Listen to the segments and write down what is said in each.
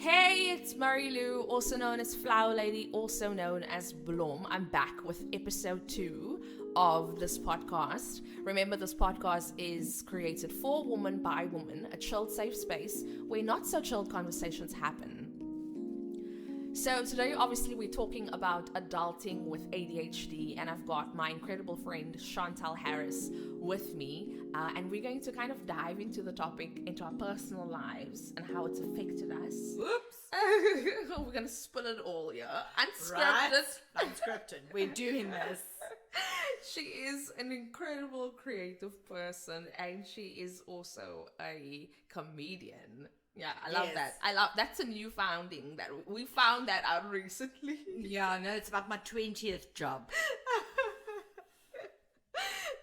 Hey, it's Mary Lou, also known as Flower Lady, also known as Blom. I'm back with episode 2 of this podcast. Remember, this podcast is created for woman by woman, a chilled, safe space where not so chilled conversations happen. So today, obviously, we're talking about adulting with ADHD, and I've got my incredible friend Chantal Harris with me, and we're going to kind of dive into the topic, into our personal lives and how it's affected us. Whoops. We're going to spill it all, yeah? Unscripted. Right? Unscripted. We're doing this. She is an incredible creative person, and she is also a comedian. Yeah, I love that. That's a new founding that we found that out recently. Yeah, no, it's about my 20th job.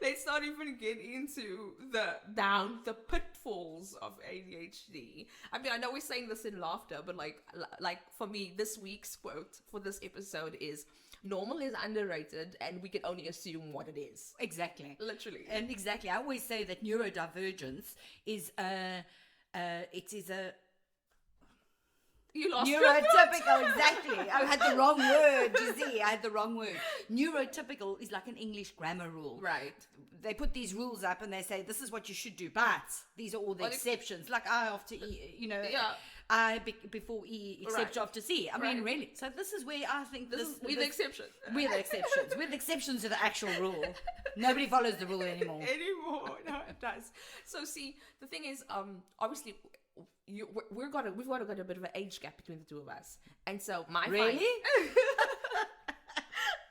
Let's not even get into the pitfalls of ADHD. I mean, I know we're saying this in laughter, but like for me, this week's quote for this episode is, normal is underrated and we can only assume what it is. Exactly. Literally. And exactly. I always say that neurodivergence is it is a You lost neurotypical. Exactly. I had the wrong word. You see, I had the wrong word. Neurotypical is like an English grammar rule. Right. They put these rules up and they say this is what you should do, but these are all the exceptions. Like I after E, I before E except Right. after C. I mean, really. So this is where I think We're the exception. We're the exceptions. We're the exceptions to the actual rule. Nobody follows the rule anymore. No, it does. So see, the thing is, obviously, we've got a bit of an age gap between the two of us, and so Really?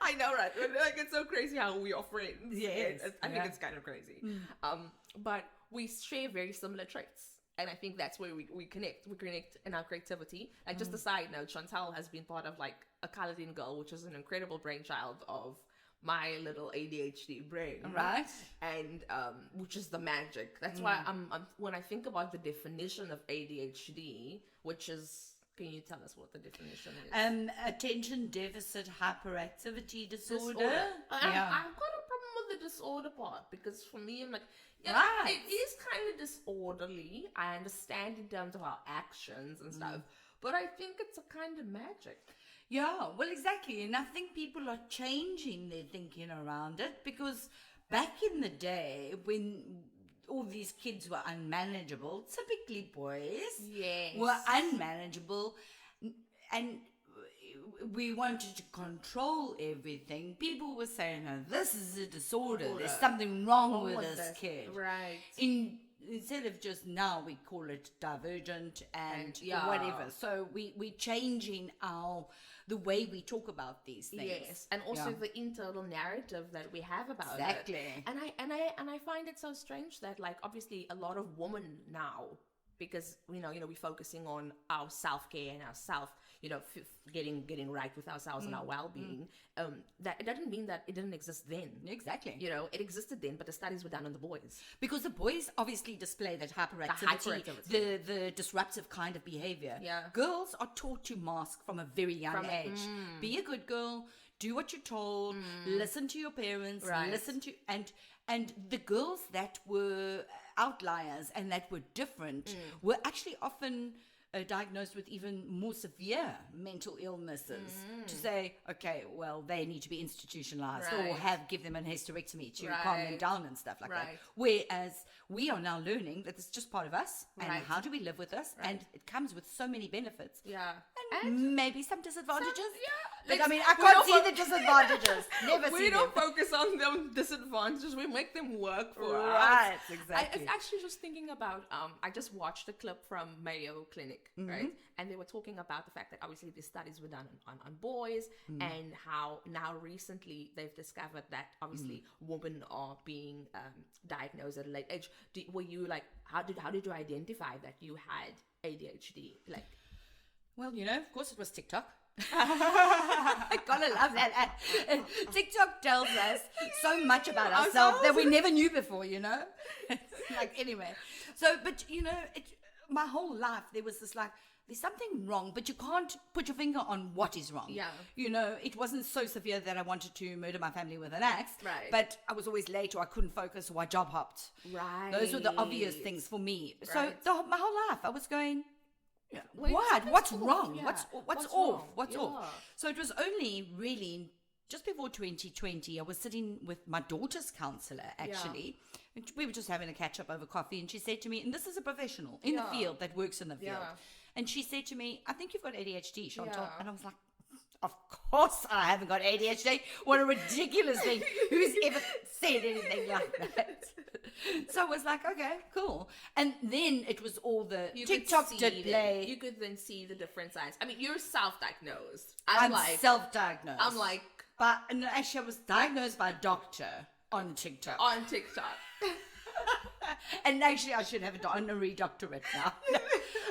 I know, right? Like, it's so crazy how we are friends. Yes. I think it's kind of crazy. But we share very similar traits. And I think that's where we connect. We connect in our creativity. Like, just a side note, Chantal has been part of, like, a Colored Girl, which is an incredible brainchild of my little ADHD brain. Right. And which is the magic. That's why I'm when I think about the definition of ADHD, which is, can you tell us what the definition is? Attention deficit hyperactivity disorder. Yeah. I've got a problem with the disorder part, because for me, I'm like, yeah, Right. it is kind of disorderly. I understand in terms of our actions and stuff, but I think it's a kind of magic. Yeah, well, exactly. And I think people are changing their thinking around it, because back in the day when all these kids were unmanageable, typically boys were unmanageable, and we wanted to control everything. People were saying, oh, this is a disorder. There's something wrong with this kid. Right. Instead of just now, we call it divergent and whatever. So we're changing the way we talk about these things. Yes, and also the internal narrative that we have about it. Exactly. And I find it so strange that, like, obviously a lot of women now, because we're focusing on our self-care and our getting right with ourselves and our well-being. That it doesn't mean that it didn't exist then. Exactly. It existed then, but the studies were done on the boys. Because the boys obviously display that hyperactivity, the disruptive kind of behavior. Yeah. Girls are taught to mask from a very young age. Be a good girl, do what you're told, listen to your parents, listen to and the girls that were outliers and that were different were actually often diagnosed with even more severe mental illnesses, to say, okay, well, they need to be institutionalized or give them a hysterectomy to calm them down and stuff like that. Whereas we are now learning that it's just part of us, and how do we live with us, and it comes with so many benefits. Yeah. And maybe some disadvantages. But Let's- I mean, I can't see the disadvantages. Never see We don't them. focus on them disadvantages. We make them work for us. Right, exactly. I actually just thinking about, I just watched a clip from Mayo Clinic, right? And they were talking about the fact that obviously these studies were done on boys, and how now recently they've discovered that obviously women are being diagnosed at a late age. Were you like, how did you identify that you had ADHD? Like, Well, of course it was TikTok. I gotta love that. TikTok tells us so much about ourselves that we never knew before, Like, anyway. So, but, my whole life there was this, like, there's something wrong, but you can't put your finger on what is wrong. Yeah. It wasn't so severe that I wanted to murder my family with an axe. Right. But I was always late, or I couldn't focus, or I job hopped. Right. Those were the obvious things for me. Right. So my whole life I was going, What's wrong? Yeah. What's off? Wrong? What's Yeah. off? So it was only really just before 2020, I was sitting with my daughter's counselor, actually. And we were just having a catch up over coffee, and she said to me, and this is a professional in the field that works in the field. And she said to me, I think you've got ADHD, Chantal. Yeah. And I was like, of course I haven't got ADHD. What a ridiculous thing. Who's ever said anything like that? So I was like, okay, cool. And then it was all the TikTok did play. You could then see the different signs. I mean, you're self-diagnosed. I'm self-diagnosed. I'm like... But no, actually, I was diagnosed by a doctor on TikTok. And actually, I should have an honorary doctorate now.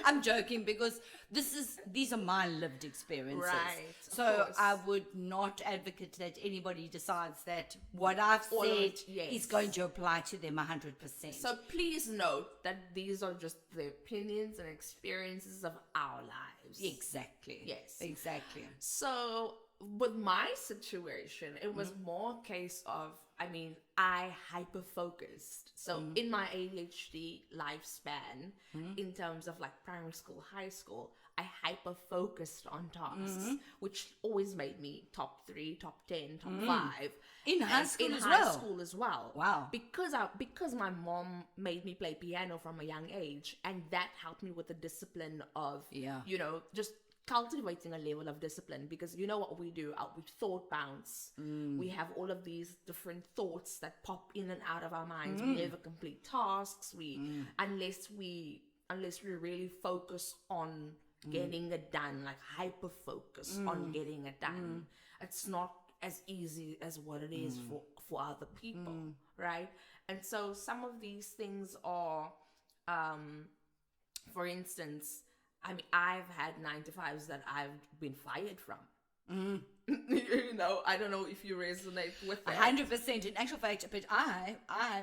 I'm joking, because these are my lived experiences. Right. So I would not advocate that anybody decides that what I've said is going to apply to them 100%. So please note that these are just the opinions and experiences of our lives. Exactly. Yes. Exactly. So with my situation, it was more a case of, I mean, I hyper-focused. So in my ADHD lifespan, in terms of like primary school, high school, I hyper-focused on tasks, which always made me top 3, top 10, top 5. In high school as well. Wow. Because my mom made me play piano from a young age, and that helped me with the discipline of, you know, just cultivating a level of discipline, because you know what we do, we thought bounce. We have all of these different thoughts that pop in and out of our minds. We never complete tasks. Unless we really focus on getting it done, like hyper focus on getting it done. It's not as easy as what it is for other people, right? And so some of these things are, for instance, I mean, I've had 9-to-5s that I've been fired from. You know, I don't know if you resonate with that. 100%. In actual fact, but I,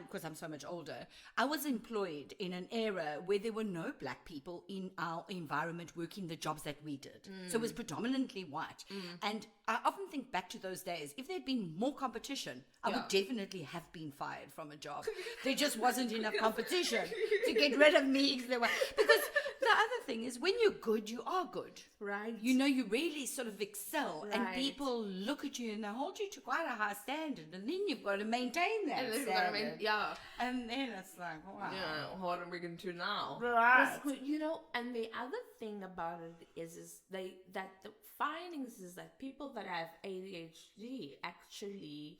because I'm so much older, I was employed in an era where there were no black people in our environment working the jobs that we did. So it was predominantly white. And I often think back to those days. If there'd been more competition, I would definitely have been fired from a job. There just wasn't enough competition to get rid of me. Because the other thing is, when you're good, you are good. Right. You know, you really sort of excel. Right. And people look at you and they hold you to quite a high standard. And then you've got to maintain that standard. And then it's like, wow. Yeah, what are we going to do now? Right. You know, and the other thing about it is that the findings is that people that have ADHD actually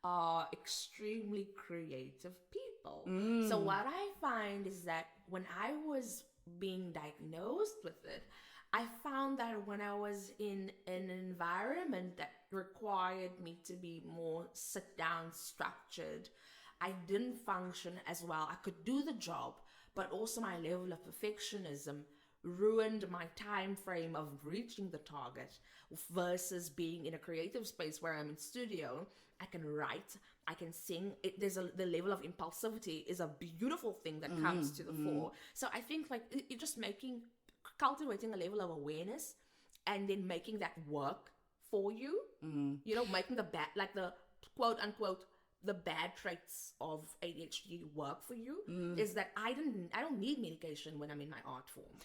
are extremely creative people. So what I find is that when I was being diagnosed with it, I found that when I was in an environment that required me to be more sit down, structured, I didn't function as well. I could do the job, but also my level of perfectionism ruined my time frame of reaching the target, versus being in a creative space where I'm in studio. I can write, I can sing. The level of impulsivity is a beautiful thing that comes to the fore. So I think like it just cultivating a level of awareness, and then making that work for you. You know, making the quote unquote the bad traits of ADHD work for you, is that I don't need medication when I'm in my art form.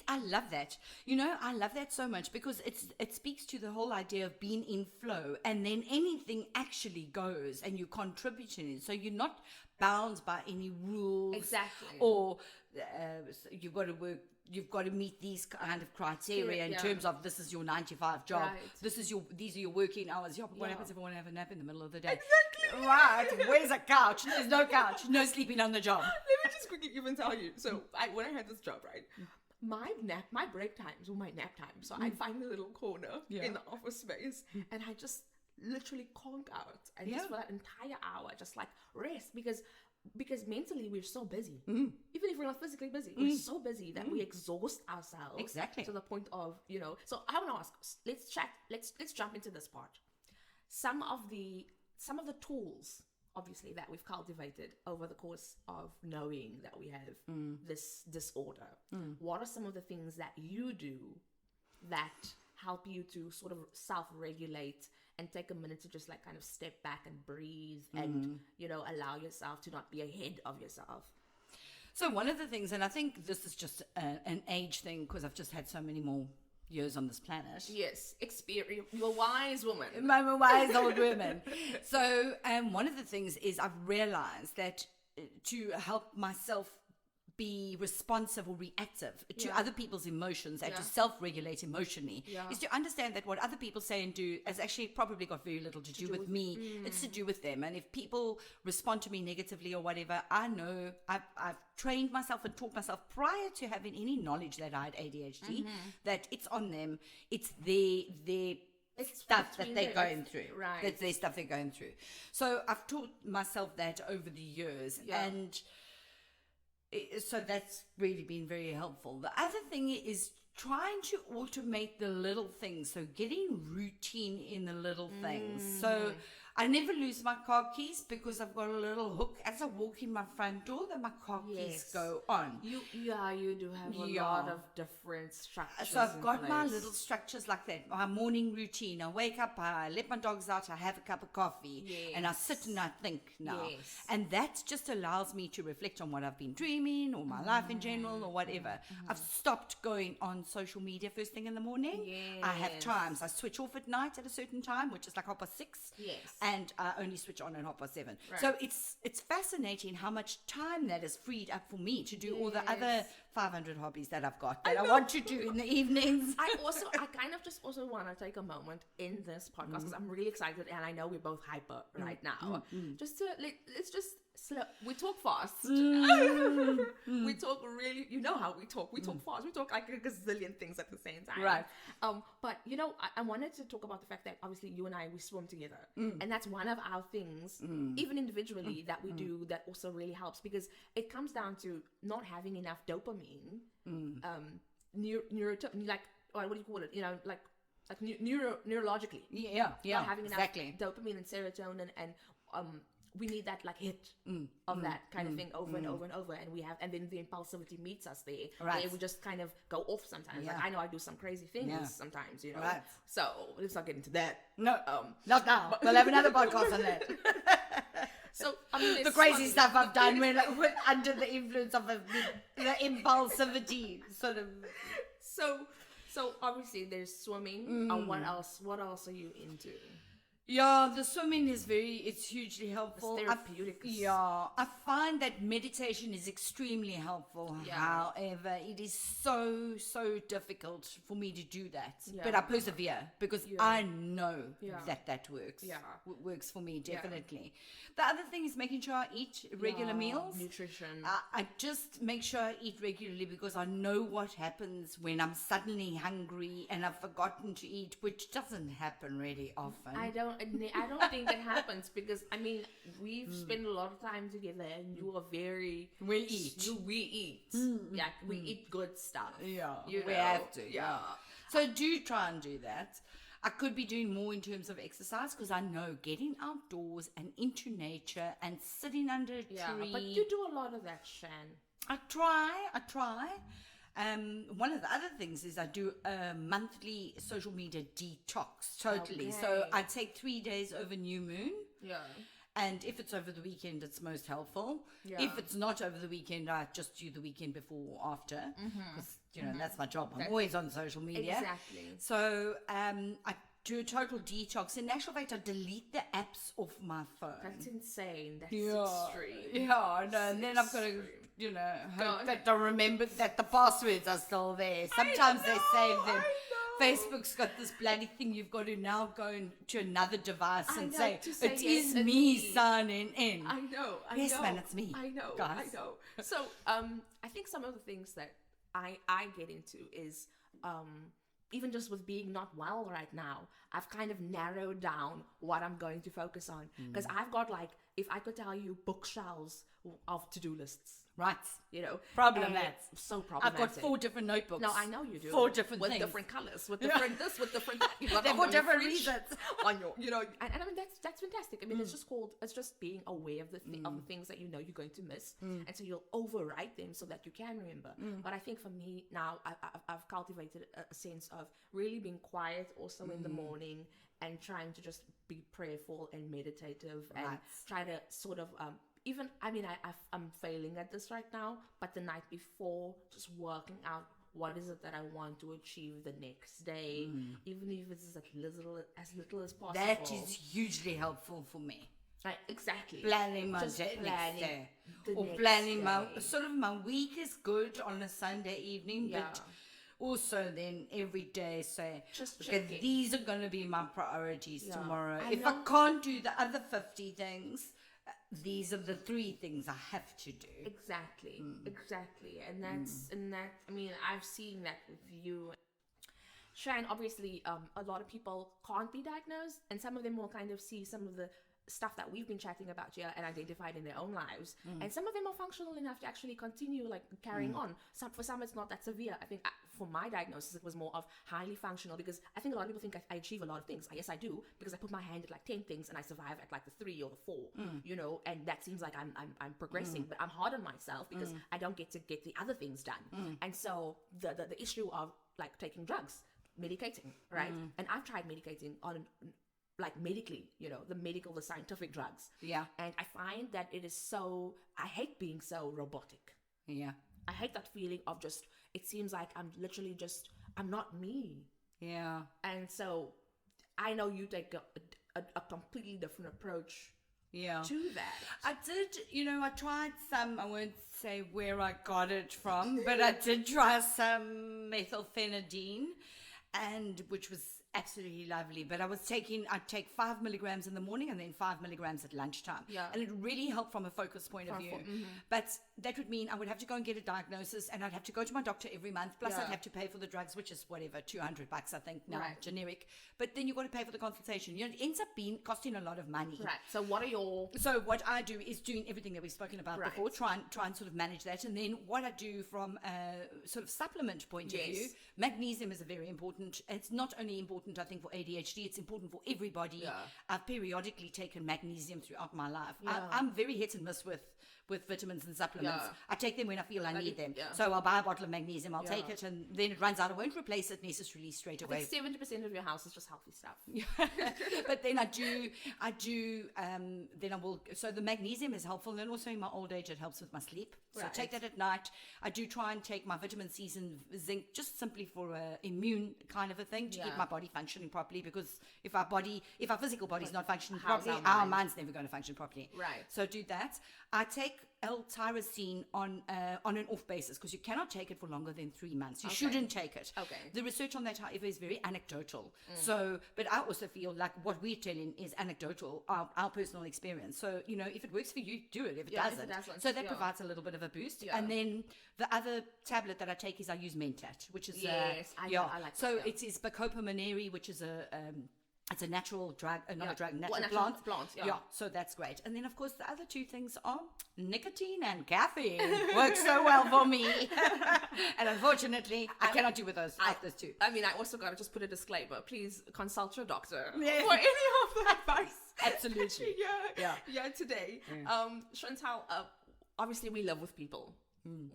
I love that. You know, I love that so much, because it speaks to the whole idea of being in flow, and then anything actually goes and you contribute to it. So you're not bound by any rules. Exactly. Or you've got to work. You've got to meet these kind of criteria in terms of, this is your 9-to-5 job. Right. These are your working hours. Yeah, but what happens if I want to have a nap in the middle of the day? Exactly. Right. Where's a couch? There's no couch. No sleeping on the job. Let me just quickly even tell you. So when I had this job, right, my break times were my nap time. So I'd find a little corner in the office space, and I just literally conk out, and just for that entire hour, just like rest, because mentally we're so busy. Even if we're not physically busy, we're so busy that we exhaust ourselves. Exactly. To the point of, you know, so I want to ask, let's jump into this part. Some of the tools, obviously, that we've cultivated over the course of knowing that we have this disorder. What are some of the things that you do that help you to sort of self-regulate and take a minute to just like kind of step back and breathe and, you know, allow yourself to not be ahead of yourself? So one of the things, and I think this is just an age thing because I've just had so many more years on this planet. Yes, experience. You're a wise woman. I'm a wise old woman. So one of the things is I've realized that to help myself be responsive or reactive to other people's emotions and to self-regulate emotionally is to understand that what other people say and do has actually probably got very little to do with me. It's to do with them. And if people respond to me negatively or whatever, I know I've trained myself and taught myself prior to having any knowledge that I had ADHD that it's on them. It's their stuff that they're going through. Right. That's their stuff they're going through. So I've taught myself that over the years. And so that's really been very helpful. The other thing is trying to automate the little things. So getting routine in the little things. So I never lose my car keys because I've got a little hook as I walk in my front door that my car keys go on. You do have a lot of different structures. So I've got my little structures like that. My morning routine. I wake up, I let my dogs out, I have a cup of coffee, and I sit and I think now. And that just allows me to reflect on what I've been dreaming or my life in general or whatever. I've stopped going on social media first thing in the morning. I have times. I switch off at night at a certain time, which is like 6:30. And I only switch on at 7:30. Right. So it's fascinating how much time that is freed up for me to do all the other 500 hobbies that I've got that I want to do in the evenings. I kind of just also want to take a moment in this podcast because I'm really excited and I know we're both hyper right now. Just to let's just slow. We talk fast. We talk really. You know how we talk. We talk fast. We talk like a gazillion things at the same time. Right. But I wanted to talk about the fact that obviously you and I we swim together, and that's one of our things, even individually, that we do that also really helps because it comes down to not having enough dopamine, like what do you call it? Like neurologically. Not having enough dopamine and serotonin and we need that like hit of that kind of thing over and over and over, and then the impulsivity meets us there. Right. Where we just kind of go off sometimes. Like I know I do some crazy things sometimes, Right. So let's not get into that. No, not now. We'll have another podcast on that. So I mean, the crazy stuff I've done when under the influence of the impulsivity, sort of. So obviously there's swimming. What else? What else are you into? Yeah, the swimming is it's hugely helpful. It's therapeutic. I find that meditation is extremely helpful. However, it is so difficult for me to do that. But I persevere because I know that works. It works for me, definitely. The other thing is making sure I eat regular meals. Nutrition. I just make sure I eat regularly because I know what happens when I'm suddenly hungry and I've forgotten to eat, which doesn't happen really often. I don't think that happens because I mean we've spent a lot of time together and you are very we eat we eat good stuff. We have to. So do try and do that. I could be doing more in terms of exercise because I know getting outdoors and into nature and sitting under a tree. But you do a lot of that, Shan. I try. One of the other things is I do a monthly social media detox. Totally. Okay. So I take 3 days over new moon. And if it's over the weekend, it's most helpful. If it's not over the weekend, I just do the weekend before or after. Because, that's my job. I'm always on social media. Exactly. So I do a total detox. In actual fact, I delete the apps off my phone. That's insane. That's extreme. Yeah, no, and then I've got to, hope that I remember that the passwords are still there. Sometimes they save them. Facebook's got this bloody thing you've got to now go to another device and say it is me signing in. I know. Yes, man, it's me. I know. Guys. I know. So I think some of the things that I get into is even just with being not well right now, I've kind of narrowed down what I'm going to focus on because I've got if I could tell you bookshelves of to-do lists. Right. Problematic. So problematic. I've got 4 different notebooks. No, I know you do. 4 different with things. Different colors, with different this, with different that. You've got they're for different reasons. On your, and I mean that's fantastic. I mean it's just being aware of the things that you're going to miss, and so you'll overwrite them so that you can remember. But I think for me now, I've cultivated a sense of really being quiet also in the morning and trying to just be prayerful and meditative and try to sort of even, I mean, I'm failing at this right now, but the night before, just working out what is it that I want to achieve the next day, even if it's as little as possible. That is hugely helpful for me. Like, exactly. Planning my next day. Or planning my week is good on a Sunday evening, but also then every day say, okay, these are going to be my priorities tomorrow. If I can't do the other 50 things, these are the 3 things I have to do. Exactly. And that's, I mean, I've seen that with you. Shan, obviously, a lot of people can't be diagnosed, and some of them will kind of see some of the stuff that we've been chatting about here and identified in their own lives, and some of them are functional enough to actually continue like carrying on. For some it's not that severe. I think for my diagnosis it was more of highly functional, because I think a lot of people think I achieve a lot of things. Yes, I do, because I put my hand at like 10 things and I survive at like the 3 or the 4, you know, and that seems like I'm progressing, but I'm hard on myself because I don't get to get the other things done. And so the issue of like taking drugs, medicating, right? And I've tried medicating on like medically, you know, the scientific drugs. Yeah. And I find that it is so, I hate being so robotic. Yeah. I hate that feeling of just, it seems like I'm literally just, I'm not me. Yeah. And so I know you take a completely different approach to that. I did, you know, I tried some, I won't say where I got it from, but I did try some methylphenidine, and which was absolutely lovely, but I'd take 5 milligrams in the morning and then 5 milligrams at lunchtime. Yeah. And it really helped from a focus point of view. But that would mean I would have to go and get a diagnosis, and I'd have to go to my doctor every month, plus I'd have to pay for the drugs, which is whatever, $200 I think now, generic. But then you've got to pay for the consultation. You know, it ends up costing a lot of money. Right. So what I do is doing everything that we've spoken about before, try and sort of manage that. And then what I do from a sort of supplement point of view, magnesium is a very important, it's not only important I think for ADHD, it's important for everybody. I've periodically taken magnesium throughout my life. I'm very hit and miss with vitamins and supplements. I take them when I feel I need them. So I'll buy a bottle of magnesium, I'll take it, and then it runs out. I won't replace it necessarily straight away. I think 70% of your house is just healthy stuff. But then so the magnesium is helpful, and also in my old age it helps with my sleep. So take that at night. I do try and take my vitamin C's and zinc just simply for a immune kind of a thing, to keep my body functioning properly, because if our physical body's not functioning properly, our mind's never going to function properly. Right. So do that. I take L-tyrosine on an off basis, because you cannot take it for longer than 3 months. You shouldn't take it. Okay. The research on that, however, is very anecdotal. So, but I also feel like what we're telling is anecdotal, our personal experience. So, you know, if it works for you, do it. If it doesn't. So that provides a little bit of a boost. And then the other tablet that I take is I use Mentat, which is I like so it is Bacopa monnieri, which is it's a natural drug, natural plant. Yeah, so that's great. And then, of course, the other 2 things are nicotine and caffeine. Works so well for me. And unfortunately, I cannot do with those 2. I mean, I also got to just put a disclaimer. Please consult your doctor for any of the advice. Absolutely. Today. Chantal, obviously we live with people.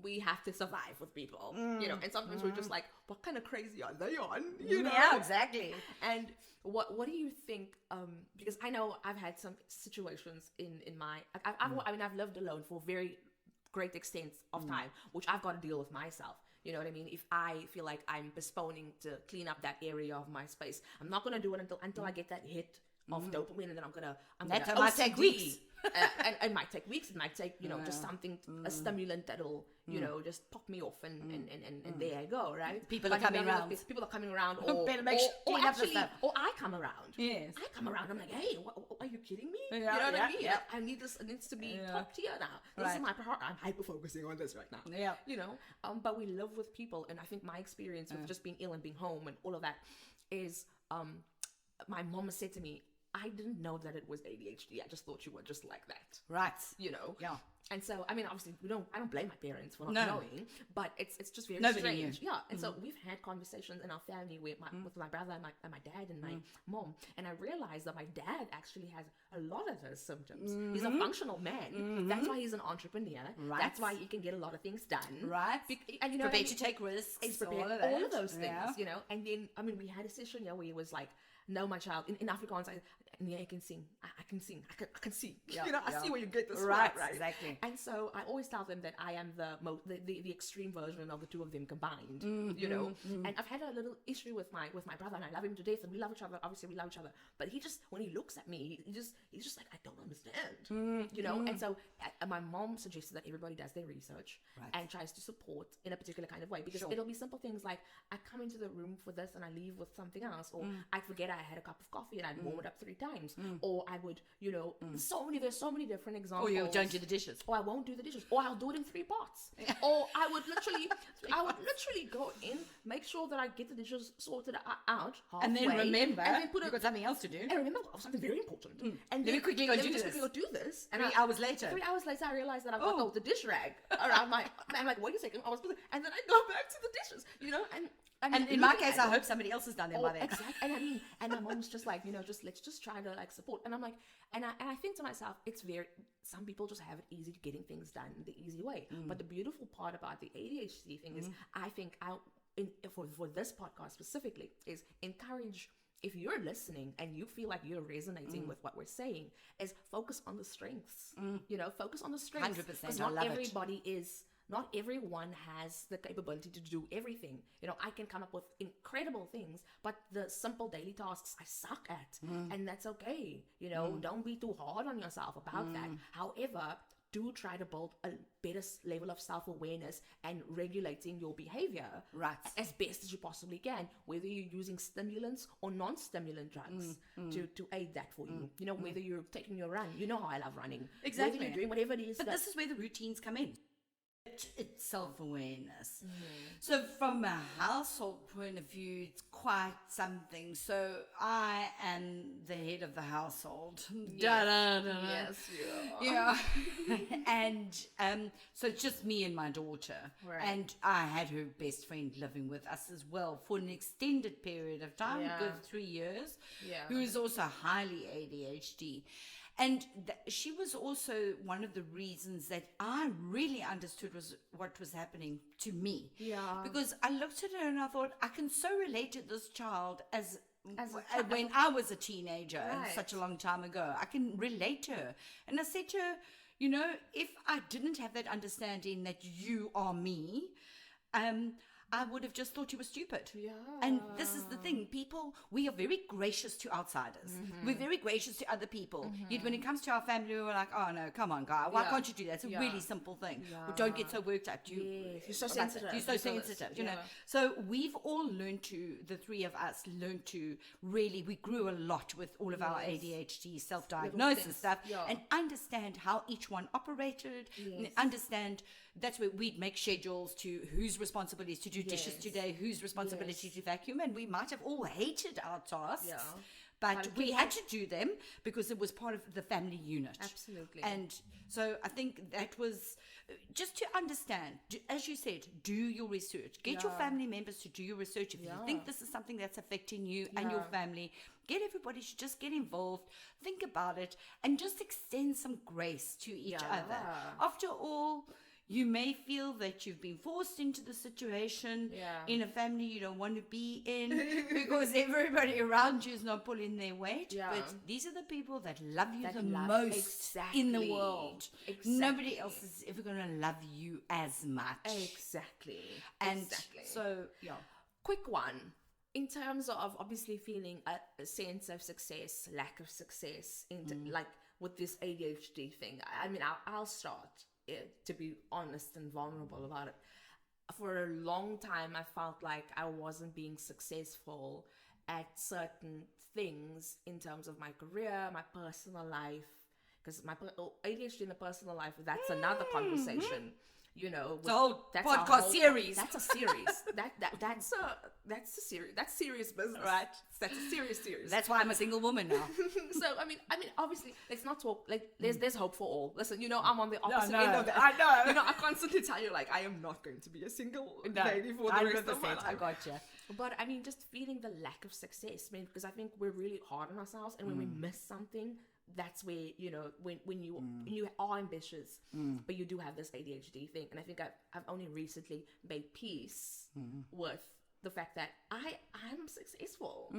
We have to survive with people, you know, and sometimes we're just like, what kind of crazy are they on? You know? Yeah, exactly. And what do you think, because I know I've had some situations in my, I've lived alone for very great extent of time, which I've got to deal with myself. You know what I mean? If I feel like I'm postponing to clean up that area of my space, I'm not going to do it until I get that hit of dopamine, and then I'm gonna that might take weeks. And it might take weeks. It might take, you know, just something, a stimulant that'll, you know, just pop me off, and there I go, right? People are coming around. People are coming around, or I come around. Yes, I come around. I'm like, hey, are you kidding me? You know what I mean? Yeah. Like, I need this. It needs to be top tier now. This is my part. I'm hyper focusing on this right now. Yeah, you know. But we live with people, and I think my experience with just being ill and being home and all of that is, my mom has said to me, I didn't know that it was ADHD. I just thought you were just like that. Right. You know? Yeah. And so, I mean, obviously, I don't blame my parents for not knowing, but it's just very strange. Yeah. And so we've had conversations in our family with my brother and my dad and my mom. And I realized that my dad actually has a lot of those symptoms. He's a functional man. That's why he's an entrepreneur. Right. That's why he can get a lot of things done. Right. And, you know, prepared to take risks. He's prepared all of those things, you know. And then, I mean, we had a session where he was like, no, my child, in Afrikaans, I can sing. I can sing. I can see. Yeah, I see where you get this right, from, right? Exactly. And so I always tell them that I am the extreme version of the two of them combined, you know. And I've had a little issue with my brother, and I love him to death, and we love each other. Obviously, we love each other. But he just, when he looks at me, he's just like, I don't understand, you know. And so my mom suggested that everybody does their research and tries to support in a particular kind of way, because it'll be simple things like, I come into the room for this and I leave with something else, or I forget I had a cup of coffee and I'd warm it up 3 times, or I would, you know, there's so many different examples. Or you don't do the dishes. Or I won't do the dishes. Or I'll do it in 3 pots. Or I would literally go in, make sure that I get the dishes sorted out halfway, and then remember, and then you've got something else to do. And remember something very important. And let me quickly go do this. And 3 hours later. 3 hours later, I realized that I've got the dish rag around my. I'm like, wait a second, I was supposed to, and then I go back to the dishes, you know, and. And in my case, I hope somebody else has done them by then. Exactly. And I mean, and my mom's just like, you know, let's just try to like support. And I'm like, and I think to myself, some people just have it easy to getting things done the easy way. But the beautiful part about the ADHD thing is, I think for this podcast specifically, is encourage, if you're listening and you feel like you're resonating with what we're saying, is focus on the strengths. You know, focus on the strengths. 100%. Because not everyone has the capability to do everything. You know, I can come up with incredible things, but the simple daily tasks I suck at, and that's okay. You know, don't be too hard on yourself about that. However, do try to build a better level of self-awareness and regulating your behavior as best as you possibly can, whether you're using stimulants or non-stimulant drugs to aid that for you. You know, whether you're taking your run. You know how I love running. Exactly. Whether you're doing whatever it is. But this is where the routines come in. It's self-awareness. So from a household point of view, it's quite something. So I am the head of the household. Yes, you are. Yeah. And so it's just me and my daughter. Right. And I had her best friend living with us as well for an extended period of time, good 3 years, who is also highly ADHD. And she was also one of the reasons that I really understood what was happening to me. Yeah. Because I looked at her and I thought, I can so relate to this child as when I was a teenager, such a long time ago. I can relate to her. And I said to her, you know, if I didn't have that understanding that you are me, I would have just thought you were stupid. Yeah. And this is the thing. People, we are very gracious to outsiders. We're very gracious to other people. Yet when it comes to our family, we're like, oh no, come on, guy. Why can't you do that? It's a really simple thing. Well, don't get so worked up. You're so sensitive. You're so sensitive, you know. So we've all learned to, the 3 of us learned to really, we grew a lot with all of our ADHD self-diagnosis stuff and understand how each one operated, understand. That's where we'd make schedules to whose responsibility is to do dishes today, whose responsibility to vacuum, and we might have all hated our tasks, but we had to do them because it was part of the family unit. Absolutely. And so I think that was just to understand, as you said, do your research. Get your family members to do your research. If you think this is something that's affecting you and your family, get everybody to just get involved, think about it, and just extend some grace to each other. After all, you may feel that you've been forced into the situation in a family you don't want to be in because everybody around you is not pulling their weight. But these are the people that love you most in the world. Nobody else is ever going to love you as much. Exactly. And so, quick one. In terms of obviously feeling a sense of success, lack of success, like with this ADHD thing, I mean, I'll start. To be honest and vulnerable about it, for a long time I felt like I wasn't being successful at certain things in terms of my career, my personal life, because my ADHD in the personal life, that's another conversation. You know, that's podcast series. That's a series. That's serious business, right? That's a serious series. That's why I'm a single woman now. So I mean, obviously, let's not talk like there's hope for all. Listen, you know, I'm on the opposite end of that. I know. You know, I constantly tell you like I am not going to be a single lady for the rest of my life. I gotcha. But I mean, just feeling the lack of success, man, because I think we're really hard on ourselves, and when we miss something, that's where, you know, when you are ambitious, but you do have this ADHD thing. And I think I've only recently made peace with the fact that I'm successful.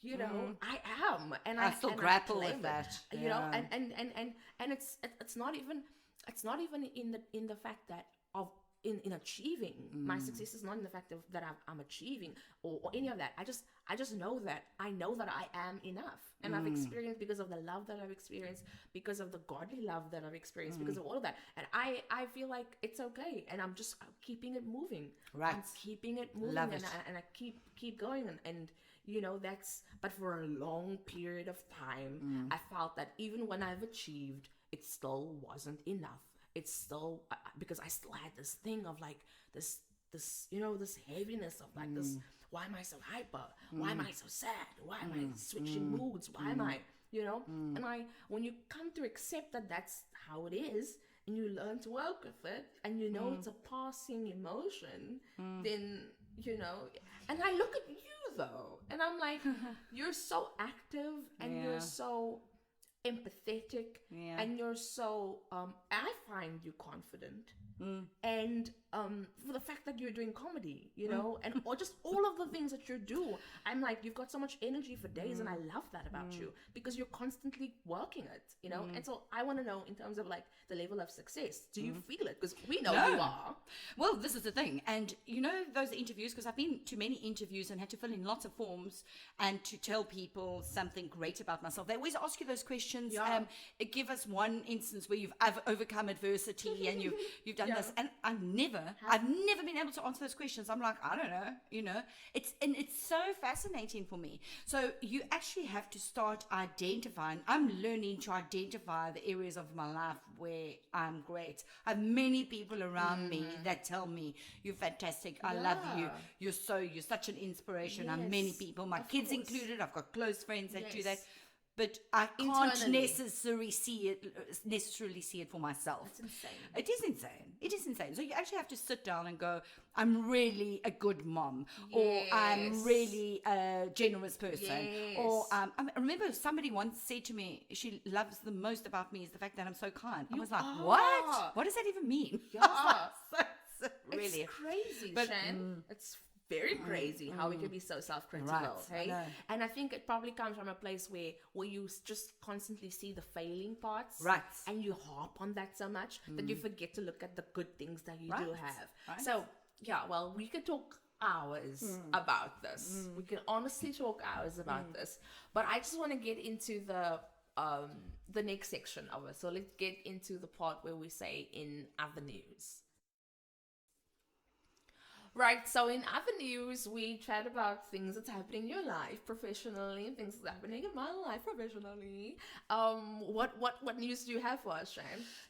You know, I am, and I still grapple with claim that. it, you know, and it's not even in the fact that of in achieving my success is not in the fact that I'm achieving or any of that. I just know that I am enough, and I've experienced, because of the love that I've experienced, because of the godly love that I've experienced, because of all of that, and I feel like it's okay, and I'm keeping it moving. Right. I'm keeping it moving, Love and it. I keep going, and you know, but for a long period of time, I felt that even when I've achieved, it still wasn't enough. It's still, because I still had this thing of like this, you know, this heaviness of like this, why am I so hyper? Why am I so sad? Why am I switching moods? Why am I, you know? And when you come to accept that that's how it is, and you learn to work with it, and you know it's a passing emotion, then, you know, and I look at you though, and I'm like, you're so active, and you're so empathetic, and you're so I find you confident, and for the fact that you're doing comedy, you know, and or just all of the things that you do, I'm like, you've got so much energy for days, and I love that about you, because you're constantly working it, you know. And so I want to know, in terms of like the level of success, do you feel it? Because we know you are. Well, this is the thing, and you know those interviews, because I've been to many interviews and had to fill in lots of forms and to tell people something great about myself. They always ask you those questions. Give us one instance where I've overcome adversity and you've done this, and I've never been able to answer those questions. I'm like, I don't know, you know. It's so fascinating for me. So you actually have to start identifying. I'm learning to identify the areas of my life where I'm great. I have many people around me that tell me, you're fantastic, I love you, you're such an inspiration. I'm many people, my kids included. I've got close friends that do that. But I can't necessarily see it for myself. That's insane. It is insane. So you actually have to sit down and go, I'm really a good mom, or I'm really a generous person, or I remember somebody once said to me, she loves the most about me is the fact that I'm so kind. I was like, what? What does that even mean? Really, it's crazy, but Shan. It's very crazy how we can be so self-critical, hey? And I think it probably comes from a place where you just constantly see the failing parts, and you harp on that so much that you forget to look at the good things that you do have. So well, we could talk hours about this. We can honestly talk hours about this, but I just want to get into the next section of it. So let's get into the part where we say in other news. Right, so in other news, we chat about things that's happening in your life professionally and things that's happening in my life professionally. What news do you have for us, Shane?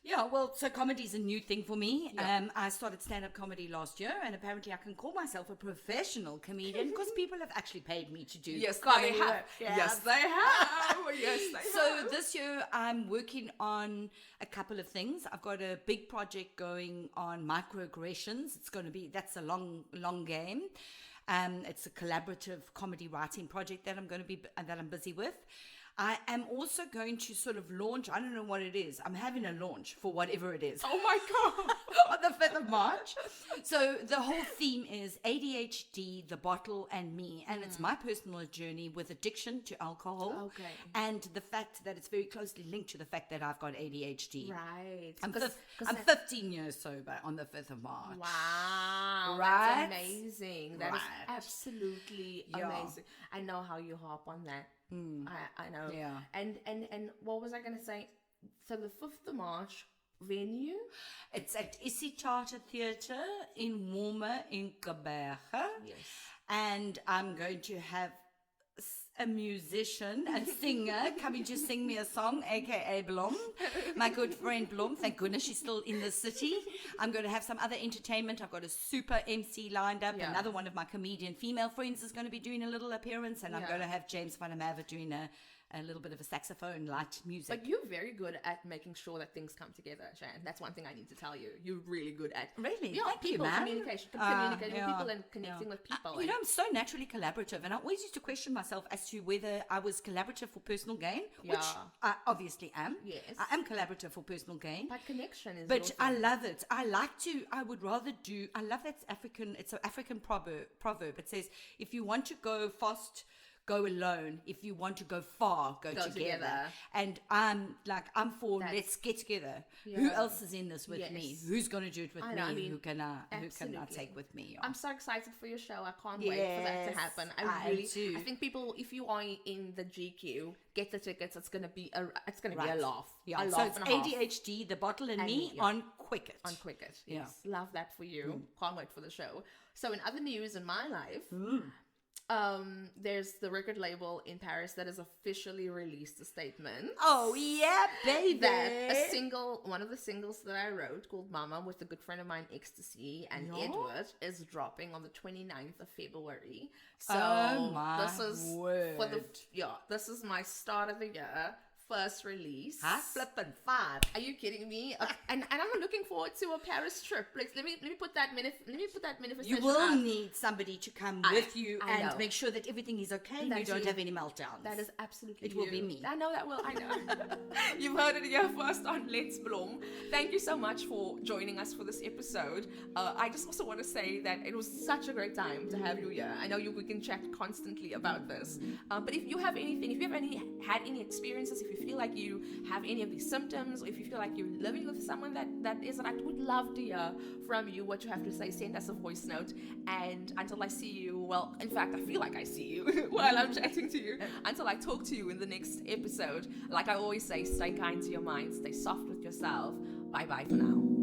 Yeah, well, so comedy is a new thing for me. I started stand-up comedy last year, and apparently I can call myself a professional comedian because people have actually paid me to do comedy. Yes, they have. So this year I'm working on a couple of things. I've got a big project going on microaggressions. That's a long game. It's a collaborative comedy writing project that I'm busy with. I am also going to sort of launch, I don't know what it is. I'm having a launch for whatever it is. Oh my God. On the 5th of March. So the whole theme is ADHD, the bottle, and me. And it's my personal journey with addiction to alcohol. Okay. And the fact that it's very closely linked to the fact that I've got ADHD. Right. I'm 15 years sober on the 5th of March. Wow. Right? That's amazing. That is absolutely amazing. I know how you harp on that. I know. Yeah. And what was I going to say? So the 5th of March, venue? It's at Isichata Theatre in Warmer in Kaberge. Yes. And I'm going to have a musician, a singer coming to sing me a song, aka Blom, my good friend Blom. Thank goodness she's still in the city. I'm going to have some other entertainment. I've got a super MC lined up. Another one of my comedian female friends is going to be doing a little appearance, and I'm going to have James van der Merwe doing a little bit of a saxophone light music. But you're very good at making sure that things come together, Shan. That's one thing I need to tell you. You're really good at communicating with people and connecting with people. You know, I'm so naturally collaborative, and I always used to question myself as to whether I was collaborative for personal gain, which I obviously am. Yes, I am collaborative for personal gain. But connection is. But I love it. I love that African. It's an African proverb. It says, if you want to go fast, go alone. If you want to go far, go together. And I'm for let's get together. Yeah. Who else is in this with me? Who's going to do it with me? I mean, who can I take with me? I'm so excited for your show. I can't wait for that to happen. I think people, if you are in the GQ, get the tickets. It's going to be a laugh. Yeah. So it's ADHD, The Bottle and Me on Quicket. On Quicket. Yes. Love that for you. Can't wait for the show. So in other news in my life, there's the record label in Paris that has officially released a statement. Oh yeah, baby! That one of the singles that I wrote, called Mama, with a good friend of mine, Ecstasy, and Edward, is dropping on the 29th of February. So this is my start of the year. First release. Flippin' 5. Are you kidding me? And I'm looking forward to a Paris trip. Let me put that manifestation. You will need somebody to come with you and make sure that everything is okay and you don't have any meltdowns. That is absolutely It will be me. I know that will. I know. You've heard it here first on Let's Bloom. Thank you so much for joining us for this episode. I just also want to say that it was such a great time to have you here. I know we can chat constantly about this. But if you have anything, if you have had any experiences, if you feel like you have any of these symptoms, or if you feel like you're living with someone that is, I would love to hear from you what you have to say. Send us a voice note. And until I see you, well, in fact, I feel like I see you while I'm chatting to you. Until I talk to you in the next episode, like I always say, stay kind to your mind, stay soft with yourself. Bye-bye for now.